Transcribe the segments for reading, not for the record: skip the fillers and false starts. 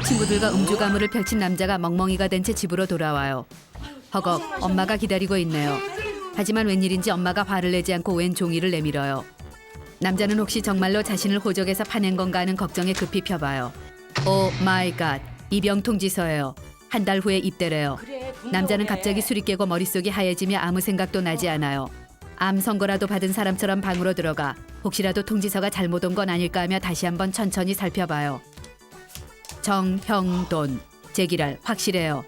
친구들과 음주가무를 펼친 남자가 멍멍이가 된 채 집으로 돌아와요. 허걱, 엄마가 기다리고 있네요. 하지만 웬일인지 엄마가 화를 내지 않고 웬 종이를 내밀어요. 남자는 혹시 정말로 자신을 호적에서 파낸 건가 하는 걱정에 급히 펴봐요. 오 마이 갓, 입영 통지서예요. 한 달 후에 입대래요. 남자는 갑자기 술이 깨고 머릿속이 하얘지며 아무 생각도 나지 않아요. 암 선고라도 받은 사람처럼 방으로 들어가 혹시라도 통지서가 잘못 온 건 아닐까 하며 다시 한번 천천히 살펴봐요. 정형돈, 제기랄 확실해요.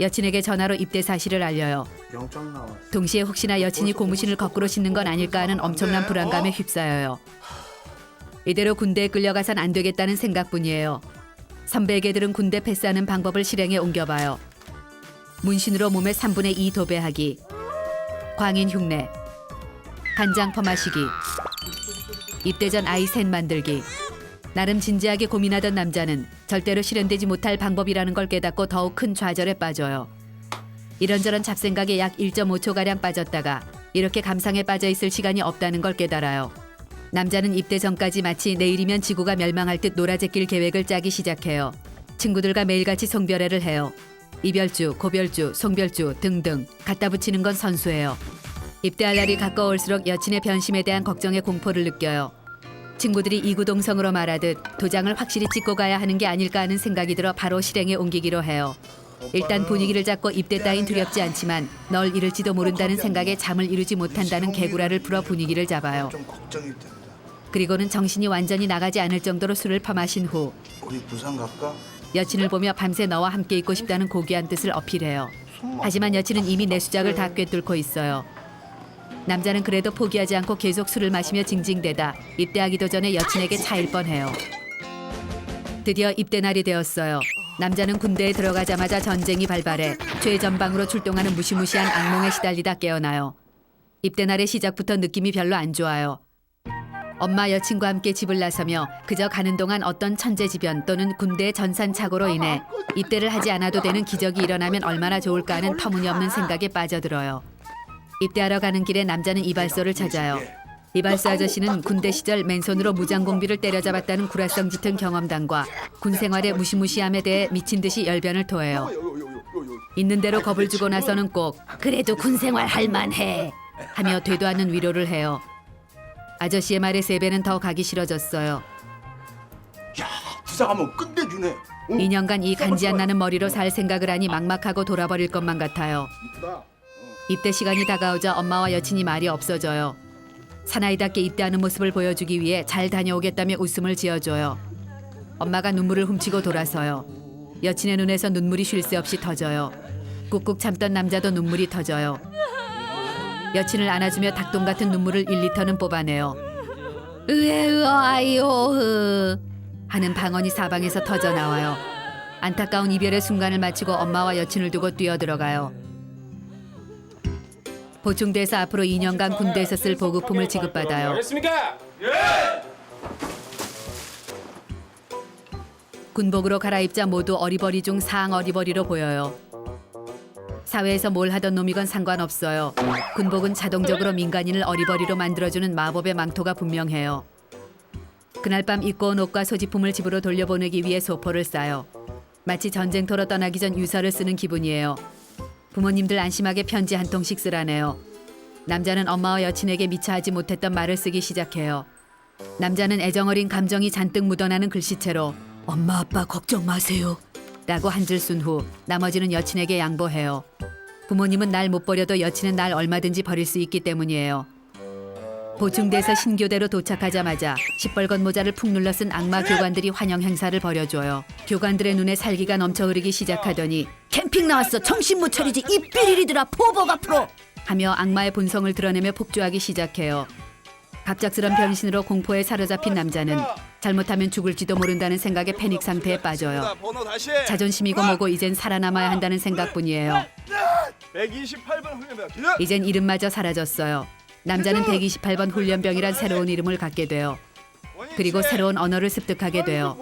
여친에게 전화로 입대 사실을 알려요. 영장 나왔어. 동시에 혹시나 여친이 고무신을 거꾸로 신는 건 아닐까 하는 엄청난 불안감에 휩싸여요. 이대로 군대에 끌려가선 안 되겠다는 생각뿐이에요. 선배에게들은 군대 패스하는 방법을 실행에 옮겨봐요. 문신으로 몸의 3분의 2 도배하기, 광인 흉내, 간장 퍼마시기, 입대 전 아이 셋 만들기. 나름 진지하게 고민하던 남자는 절대로 실현되지 못할 방법이라는 걸 깨닫고 더욱 큰 좌절에 빠져요. 이런저런 잡생각에 약 1.5초가량 빠졌다가 이렇게 감상에 빠져 있을 시간이 없다는 걸 깨달아요. 남자는 입대 전까지 마치 내일이면 지구가 멸망할 듯 놀아제낄 계획을 짜기 시작해요. 친구들과 매일같이 송별회를 해요. 이별주, 고별주, 송별주 등등 갖다 붙이는 건 선수예요. 입대할 날이 가까울수록 여친의 변심에 대한 걱정에 공포를 느껴요. 친구들이 이구동성으로 말하듯 도장을 확실히 찍고 가야 하는 게 아닐까 하는 생각이 들어 바로 실행에 옮기기로 해요. 일단 분위기를 잡고 입대 따윈 두렵지 않지만 널 잃을지도 모른다는 생각에 잠을 이루지 못한다는 개구라를 풀어 분위기를 잡아요. 좀 걱정이 된다. 그리고는 정신이 완전히 나가지 않을 정도로 술을 퍼마신 후 우리 부산 갈까? 여친을 보며 밤새 너와 함께 있고 싶다는 고귀한 뜻을 어필해요. 하지만 여친은 이미 내 수작을 다 꿰뚫고 있어요. 남자는 그래도 포기하지 않고 계속 술을 마시며 징징대다 입대하기도 전에 여친에게 차일 뻔해요. 드디어 입대 날이 되었어요. 남자는 군대에 들어가자마자 전쟁이 발발해 최전방으로 출동하는 무시무시한 악몽에 시달리다 깨어나요. 입대 날의 시작부터 느낌이 별로 안 좋아요. 엄마 여친과 함께 집을 나서며 그저 가는 동안 어떤 천재지변 또는 군대의 전산착오로 인해 입대를 하지 않아도 되는 기적이 일어나면 얼마나 좋을까 하는 터무니없는 생각에 빠져들어요. 입대하러 가는 길에 남자는 이발소를 찾아요. 이발소 아저씨는 군대 시절 맨손으로 무장공비를 때려잡았다는 구라성 짙은 경험담과 군 생활의 무시무시함에 대해 미친 듯이 열변을 토해요. 있는 대로 겁을 주고 나서는 꼭 그래도 군 생활 할 만해 하며 되도 않는 위로를 해요. 아저씨의 말에 3배는 더 가기 싫어졌어요. 야, 부사가면 끝내주네. 2년간 이 간지 안 나는 머리로 살 생각을 하니 막막하고 돌아버릴 것만 같아요. 입대 시간이 다가오자 엄마와 여친이 말이 없어져요. 사나이답게 입대하는 모습을 보여주기 위해 잘 다녀오겠다며 웃음을 지어줘요. 엄마가 눈물을 훔치고 돌아서요. 여친의 눈에서 눈물이 쉴 새 없이 터져요. 꾹꾹 참던 남자도 눈물이 터져요. 여친을 안아주며 닭똥 같은 눈물을 1리터는 뽑아내요. 아이오 하는 방언이 사방에서 터져 나와요. 안타까운 이별의 순간을 마치고 엄마와 여친을 두고 뛰어들어가요. 보충돼서 앞으로 2년간 군대에서 쓸 보급품을 지급받아요. 알겠습니까? 군복으로 갈아입자 모두 어리버리 중 상어리버리로 보여요. 사회에서 뭘 하던 놈이건 상관없어요. 군복은 자동적으로 민간인을 어리버리로 만들어주는 마법의 망토가 분명해요. 그날 밤 입고 온 옷과 소지품을 집으로 돌려보내기 위해 소포를 싸요. 마치 전쟁터로 떠나기 전 유서를 쓰는 기분이에요. 부모님들 안심하게 편지 한 통씩 쓰라네요. 남자는 엄마와 여친에게 미처 하지 못했던 말을 쓰기 시작해요. 남자는 애정어린 감정이 잔뜩 묻어나는 글씨체로 엄마 아빠 걱정 마세요 라고 한 줄 쓴 후 나머지는 여친에게 양보해요. 부모님은 날 못 버려도 여친은 날 얼마든지 버릴 수 있기 때문이에요. 보충돼서 신교대로 도착하자마자 시뻘건 모자를 푹 눌러 쓴 악마 교관들이 환영 행사를 벌여줘요. 교관들의 눈에 살기가 넘쳐 흐르기 시작하더니 캠핑 나왔어 정신 못 차리지 입비리리더라 포복 앞으로 하며 악마의 본성을 드러내며 폭주하기 시작해요. 갑작스런 변신으로 공포에 사로잡힌 남자는 잘못하면 죽을지도 모른다는 생각에 패닉 상태에 빠져요. 자존심이고 뭐고 이젠 살아남아야 한다는 생각뿐이에요. 128번 훈련병. 이젠 이름마저 사라졌어요. 남자는 128번 훈련병이란 새로운 이름을 갖게 돼요. 그리고 새로운 언어를 습득하게 돼요.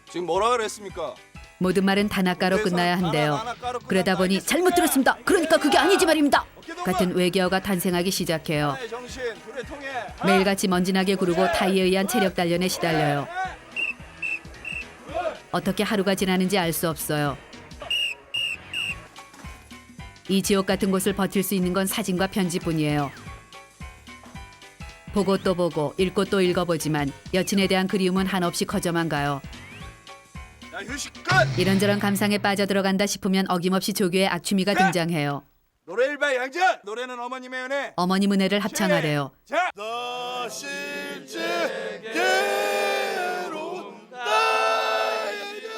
지금 뭐라 그랬습니까? 모든 말은 단아가로 끝나야 한대요. 그러다 보니 잘못 들었습니다. 그러니까 그게 아니지 말입니다. 같은 외계어가 탄생하기 시작해요. 매일같이 먼지나게 구르고 타이에 의한 체력 단련에 시달려요. 어떻게 하루가 지나는지 알 수 없어요. 이 지옥 같은 곳을 버틸 수 있는 건 사진과 편지뿐이에요. 보고 또 보고 읽고 또 읽어보지만 여친에 대한 그리움은 한없이 커져만 가요. 야 휴식 끝. 이런저런 감상에 빠져들어간다 싶으면 어김없이 조교의 악취미가 등장해요. 노래 일바 양전. 노래는 어머님의 은혜. 어머님 은혜를 합창하래요. 자. 너 실제게로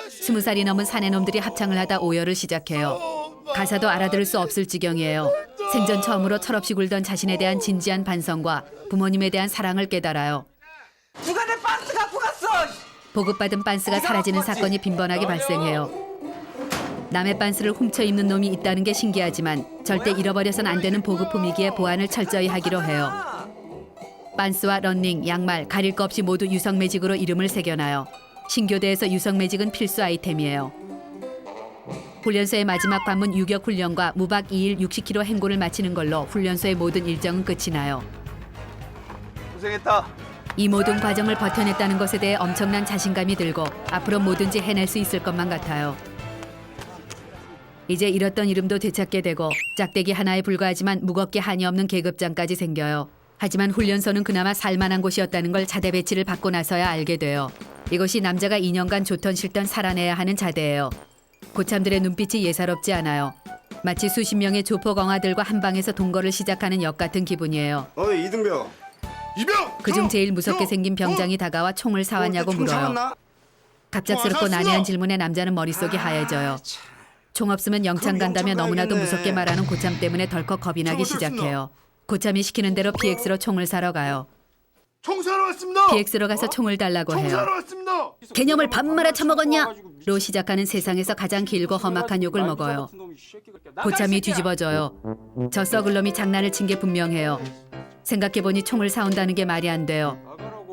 20살이 넘은 사내놈들이 합창을 하다 오열을 시작해요. 가사도 알아들을 수 없을 지경이에요. 생전 처음으로 철없이 굴던 자신에 대한 진지한 반성과 부모님에 대한 사랑을 깨달아요. 누가 내 반스 갖고 갔어? 보급받은 빤스가 사라지는 사건이 빈번하게 발생해요. 남의 빤스를 훔쳐 입는 놈이 있다는 게 신기하지만 절대 잃어버려선 안 되는 보급품이기에 보안을 철저히 하기로 해요. 빤스와 런닝, 양말, 가릴 거 없이 모두 유성 매직으로 이름을 새겨놔요. 신교대에서 유성 매직은 필수 아이템이에요. 훈련소의 마지막 관문 유격 훈련과 무박 2일 60km 행군을 마치는 걸로 훈련소의 모든 일정은 끝이 나요. 고생했다. 이 모든 과정을 버텨냈다는 것에 대해 엄청난 자신감이 들고 앞으로 뭐든지 해낼 수 있을 것만 같아요. 이제 잃었던 이름도 되찾게 되고 짝대기 하나에 불과하지만 무겁게 한이 없는 계급장까지 생겨요. 하지만 훈련소는 그나마 살만한 곳이었다는 걸 자대 배치를 받고 나서야 알게 돼요. 이것이 남자가 2년간 좋던 싫던 살아내야 하는 자대예요. 고참들의 눈빛이 예사롭지 않아요. 마치 수십 명의 조폭엉아들과 한 방에서 동거를 시작하는 역 같은 기분이에요. 어이 이등병. 이병. 그중 제일 무섭게 생긴 병장이 다가와 총을 사왔냐고 물어요. 갑작스럽고 난해한 질문에 남자는 머릿속이 하얘져요. 총 없으면 영창 간다며 너무나도 무섭게 말하는 고참 때문에 덜컥 겁이 나기 시작해요. 고참이 시키는 대로 PX로 총을 사러 가요. 총 사러 왔습니다. PX로 가서 총을 달라고 총 해요. 사러 왔습니다. 개념을 밥 말아 처먹었냐? 로 시작하는 세상에서 가장 길고 험악한 욕을 먹어요. 고참이 뒤집어져요. 저 썩을 놈이 장난을 친 게 분명해요. 생각해보니 총을 사온다는 게 말이 안 돼요.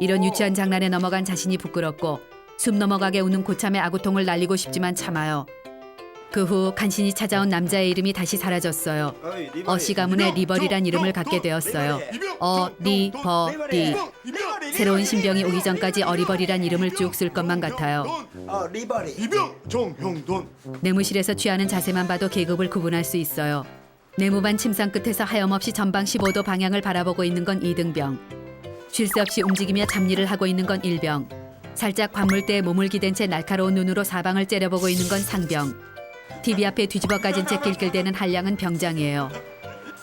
이런 유치한 장난에 넘어간 자신이 부끄럽고 숨 넘어가게 우는 고참의 아구통을 날리고 싶지만 참아요. 그 후 간신히 찾아온 남자의 이름이 다시 사라졌어요. 어씨 가문의 리버리란 이름을 갖게 되었어요. 어리버리. 새로운 신병이 오기 전까지 어리버리란 이름을 쭉 쓸 것만 같아요. 리버리. 이병 정형돈. 내무실에서 취하는 자세만 봐도 계급을 구분할 수 있어요. 내무반 침상 끝에서 하염없이 전방 15도 방향을 바라보고 있는 건 2등병. 쉴 새 없이 움직이며 잡일을 하고 있는 건 1병. 살짝 관물대에 몸을 기댄 채 날카로운 눈으로 사방을 째려보고 있는 건 상병. TV 앞에 뒤집어 까진 채 낄낄대는 한량은 병장이에요.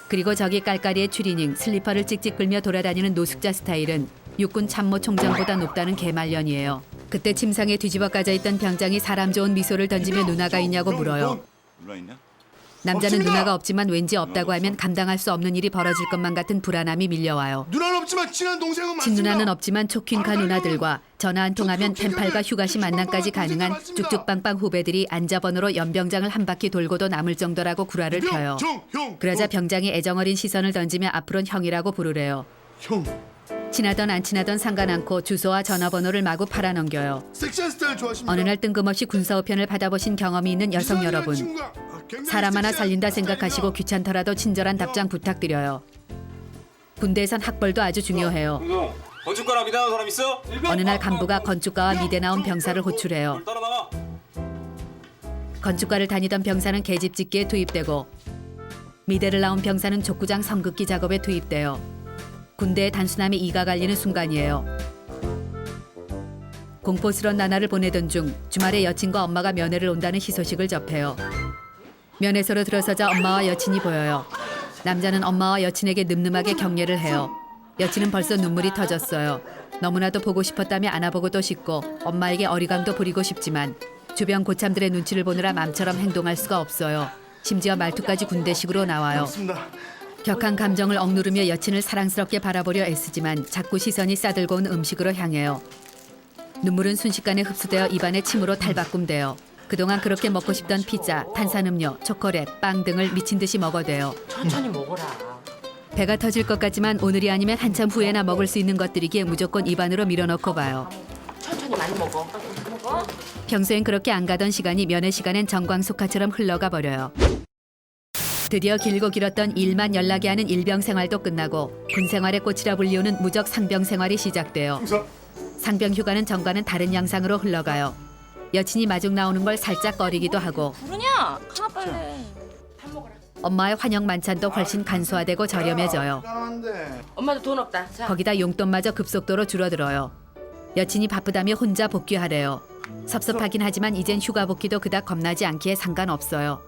그리고 저기 깔깔이의 추리닝, 슬리퍼를 찍찍 끌며 돌아다니는 노숙자 스타일은 육군 참모총장보다 높다는 개말년이에요. 그때 침상에 뒤집어 까져 있던 병장이 사람 좋은 미소를 던지며 누나가 있냐고 물어요. 누나 있냐? 남자는 없습니다. 누나가 없지만 왠지 없다고 하면 감당할 수 없는 일이 벌어질 것만 같은 불안함이 밀려와요. 누나는 없지만 친한 동생은 많습니다. 친누나는 없지만 촉힌카 누나들과 전화 한 통하면 펜팔과 휴가시 만남까지 가능한 쭉쭉빵빵 후배들이 안자번호로 연병장을 한 바퀴 돌고도 남을 정도라고 구라를 펴요. 정형. 그러자 병장이 애정어린 시선을 던지며 앞으론 형이라고 부르래요. 형. 친하던 안 친하던 상관 않고 주소와 전화번호를 마구 팔아넘겨요. 섹시한 스타일 좋아하십니까? 어느 날 뜬금없이 군사우편을 받아보신 경험이 있는 여성 여러분, 사람 하나 살린다 생각하시고 귀찮더라도 친절한 답장 부탁드려요. 군대에선 학벌도 아주 중요해요. 건축가랑 미대 나온 사람 있어? 어느 날 간부가 건축가와 미대 나온 병사를 호출해요. 따라 나와. 건축가를 다니던 병사는 계집 짓기에 투입되고 미대를 나온 병사는 족구장 성극기 작업에 투입돼요. 군대의 단순함이 이가 갈리는 순간이에요. 공포스런 나날을 보내던 중 주말에 여친과 엄마가 면회를 온다는 희소식을 접해요. 면회소로 들어서자 엄마와 여친이 보여요. 남자는 엄마와 여친에게 늠름하게 격려를 해요. 여친은 벌써 눈물이 터졌어요. 너무나도 보고 싶었다며 안아보고도 싶고 엄마에게 어리광도 부리고 싶지만 주변 고참들의 눈치를 보느라 맘처럼 행동할 수가 없어요. 심지어 말투까지 군대식으로 나와요. 맞습니다. 격한 감정을 억누르며 여친을 사랑스럽게 바라보려 애쓰지만 자꾸 시선이 싸들고 온 음식으로 향해요. 눈물은 순식간에 흡수되어 입안에 침으로 탈바꿈돼요. 그동안 그렇게 먹고 싶던 피자, 탄산음료, 초콜릿, 빵 등을 미친 듯이 먹어대요. 천천히 먹어라. 배가 터질 것 같지만 오늘이 아니면 한참 후에나 먹을 수 있는 것들이기에 무조건 입안으로 밀어넣고 봐요. 천천히 많이 먹어. 먹어. 평소엔 그렇게 안 가던 시간이 면회 시간엔 정광석화처럼 흘러가 버려요. 드디어 길고 길었던 일만 연락이 하는 일병 생활도 끝나고 군 생활의 꽃이라 불리우는 무적 상병 생활이 시작돼요. 상병 휴가는 전과는 다른 양상으로 흘러가요. 여친이 마중 나오는 걸 살짝 꺼리기도 하고 부르냐? 가 빨리. 밥 먹어라. 엄마의 환영 만찬도 훨씬 간소화되고 저렴해져요. 짠한데. 엄마도 돈 없다. 자. 거기다 용돈마저 급속도로 줄어들어요. 여친이 바쁘다며 혼자 복귀하래요. 섭섭하긴 하지만 이젠 휴가 복귀도 그닥 겁나지 않기에 상관없어요.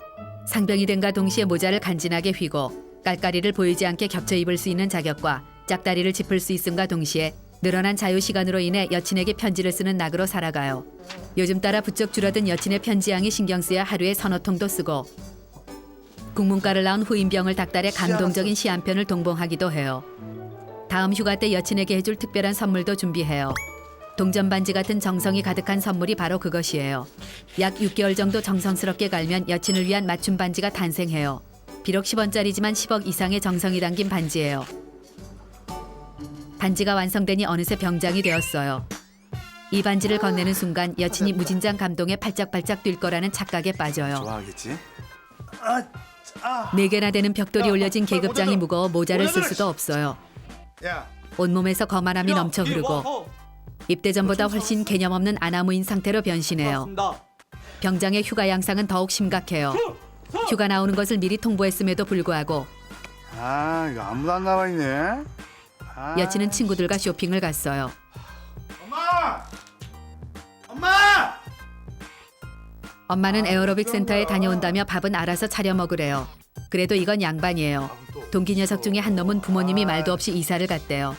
상병이 된가 동시에 모자를 간지나게 휘고 깔깔이를 보이지 않게 겹쳐 입을 수 있는 자격과 짝다리를 짚을 수 있음과 동시에 늘어난 자유 시간으로 인해 여친에게 편지를 쓰는 낙으로 살아가요. 요즘 따라 부쩍 줄어든 여친의 편지양이 신경 쓰여 하루에 서너 통도 쓰고 국문과를 나온 후임병을 닥달해 감동적인 시 한 편을 동봉하기도 해요. 다음 휴가 때 여친에게 해줄 특별한 선물도 준비해요. 동전 반지 같은 정성이 가득한 선물이 바로 그것이에요. 약 6개월 정도 정성스럽게 갈면 여친을 위한 맞춤 반지가 탄생해요. 비록 10원짜리지만 10억 이상의 정성이 담긴 반지예요. 반지가 완성되니 어느새 병장이 되었어요. 이 반지를 건네는 순간 여친이 무진장 감동에 팔짝팔짝 뛸 거라는 착각에 빠져요. 좋아하겠지? 4개나 되는 벽돌이 올려진 계급장이 무거워 모자를 쓸 수도 없어요. 야. 온몸에서 거만함이 넘쳐 흐르고 입대 전보다 훨씬 개념 없는 아나무인 상태로 변신해요. 병장의 휴가 양상은 더욱 심각해요. 휴가 나오는 것을 미리 통보했음에도 불구하고 아 이거 아무도 안 나와 있네. 여친은 친구들과 쇼핑을 갔어요. 엄마. 엄마. 엄마는 에어로빅 센터에 다녀온다며 밥은 알아서 차려 먹으래요. 그래도 이건 양반이에요. 동기 녀석 중에 한 놈은 부모님이 말도 없이 이사를 갔대요.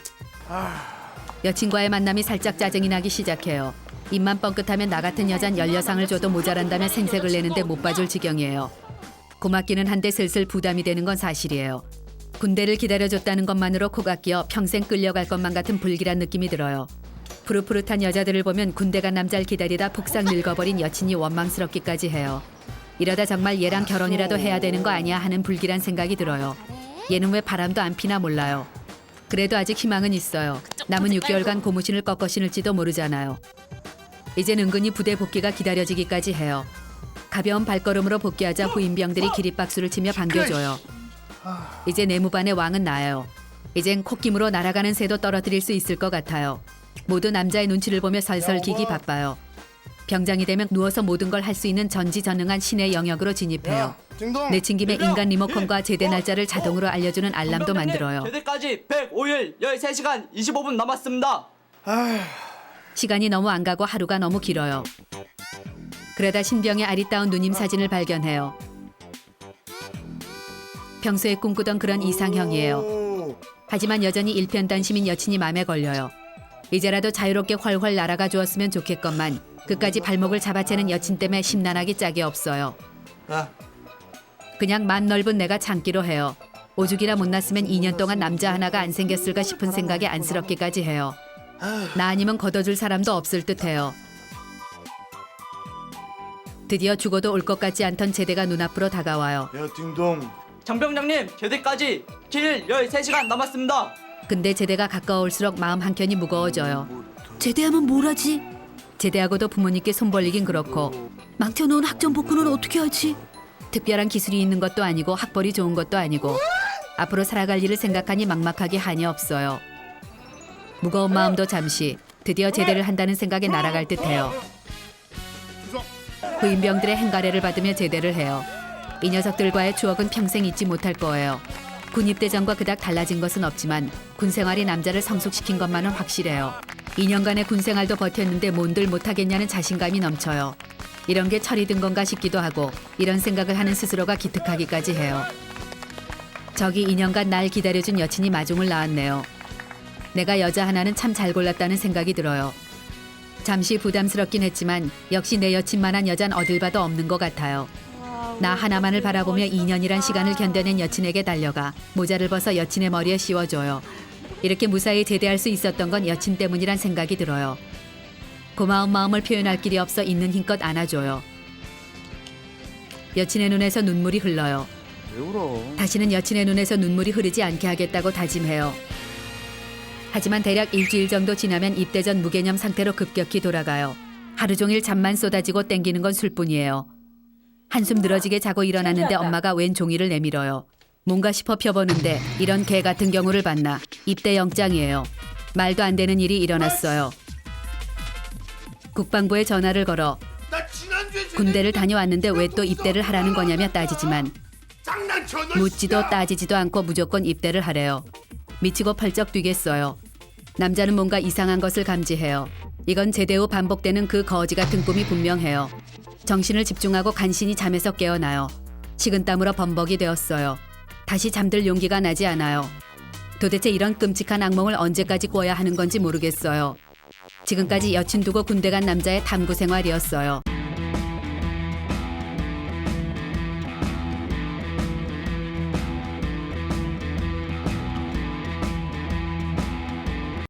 여친과의 만남이 살짝 짜증이 나기 시작해요. 입만 뻥끗하면 나 같은 여잔 10여상을 줘도 모자란다며 생색을 내는데 못 봐줄 지경이에요. 고맙기는 한데 슬슬 부담이 되는 건 사실이에요. 군대를 기다려줬다는 것만으로 코가 끼어 평생 끌려갈 것만 같은 불길한 느낌이 들어요. 푸릇푸릇한 여자들을 보면 군대 간 남자를 기다리다 폭삭 늙어버린 여친이 원망스럽기까지 해요. 이러다 정말 얘랑 결혼이라도 해야 되는 거 아니야 하는 불길한 생각이 들어요. 얘는 왜 바람도 안 피나 몰라요. 그래도 아직 희망은 있어요. 남은 6개월간 고무신을 꺾어 신을지도 모르잖아요. 이젠 은근히 부대 복귀가 기다려지기까지 해요. 가벼운 발걸음으로 복귀하자 후임병들이 기립박수를 치며 반겨줘요. 이제 내무반의 왕은 나예요. 이젠 콧김으로 날아가는 새도 떨어뜨릴 수 있을 것 같아요. 모두 남자의 눈치를 보며 설설 기기 바빠요. 병장이 되면 누워서 모든 걸 할 수 있는 전지전능한 신의 영역으로 진입해요. 딩동. 내친 김에 인간 리모컨과 제대 날짜를 자동으로 알려주는 알람도 만들어요. 제대까지 105일 13시간 25분 남았습니다. 시간이 너무 안 가고 하루가 너무 길어요. 그러다 신병의 아리따운 누님 사진을 발견해요. 평소에 꿈꾸던 그런 이상형이에요. 하지만 여전히 일편단심인 여친이 맘에 걸려요. 이제라도 자유롭게 훨훨 날아가 주었으면 좋겠건만 끝까지 발목을 잡아채는 여친 때문에 심란하기 짝이 없어요. 그냥 맘 넓은 내가 참기로 해요. 오죽이나 못났으면 2년 동안 남자 하나가 안 생겼을까 싶은 생각에 안쓰럽기까지 해요. 나 아니면 걷어줄 사람도 없을 듯해요. 드디어 죽어도 올 것 같지 않던 제대가 눈앞으로 다가와요. 야 딩동. 장병장님 제대까지 길 13시간 남았습니다. 근데 제대가 가까울수록 마음 한켠이 무거워져요. 제대하면 뭘 하지? 제대하고도 부모님께 손 벌리긴 그렇고 망쳐놓은 학점 복구는 어떻게 하지? 특별한 기술이 있는 것도 아니고 학벌이 좋은 것도 아니고 앞으로 살아갈 일을 생각하니 막막하기 한이 없어요. 무거운 마음도 잠시 드디어 제대를 한다는 생각에 날아갈 듯해요. 후임병들의 행가래를 받으며 제대를 해요. 이 녀석들과의 추억은 평생 잊지 못할 거예요. 군 입대 전과 그닥 달라진 것은 없지만 군 생활이 남자를 성숙시킨 것만은 확실해요. 2년간의 군 생활도 버텼는데 뭔들 못하겠냐는 자신감이 넘쳐요. 이런 게 철이 든 건가 싶기도 하고 이런 생각을 하는 스스로가 기특하기까지 해요. 저기 2년간 날 기다려준 여친이 마중을 나왔네요. 내가 여자 하나는 참 잘 골랐다는 생각이 들어요. 잠시 부담스럽긴 했지만 역시 내 여친만한 여잔 어딜 봐도 없는 것 같아요. 나 하나만을 바라보며 2년이란 시간을 견뎌낸 여친에게 달려가 모자를 벗어 여친의 머리에 씌워줘요. 이렇게 무사히 제대할 수 있었던 건 여친 때문이란 생각이 들어요. 고마운 마음을 표현할 길이 없어 있는 힘껏 안아줘요. 여친의 눈에서 눈물이 흘러요. 왜 울어? 다시는 여친의 눈에서 눈물이 흐르지 않게 하겠다고 다짐해요. 하지만 대략 일주일 정도 지나면 입대 전 무개념 상태로 급격히 돌아가요. 하루 종일 잠만 쏟아지고 땡기는 건 술뿐이에요. 한숨 늘어지게 자고 일어났는데 엄마가 웬 종이를 내밀어요. 뭔가 싶어 펴보는데 이런 개 같은 경우를 봤나. 입대 영장이에요. 말도 안 되는 일이 일어났어요. 국방부에 전화를 걸어 군대를 다녀왔는데 왜 또 입대를 하라는 거냐며 따지지만 묻지도 따지지도 않고 무조건 입대를 하래요. 미치고 펄쩍 뛰겠어요. 남자는 뭔가 이상한 것을 감지해요. 이건 제대 후 반복되는 그 거지 같은 꿈이 분명해요. 정신을 집중하고 간신히 잠에서 깨어나요. 식은땀으로 범벅이 되었어요. 다시 잠들 용기가 나지 않아요. 도대체 이런 끔찍한 악몽을 언제까지 꿔야 하는 건지 모르겠어요. 지금까지 여친 두고 군대 간 남자의 탐구 생활이었어요.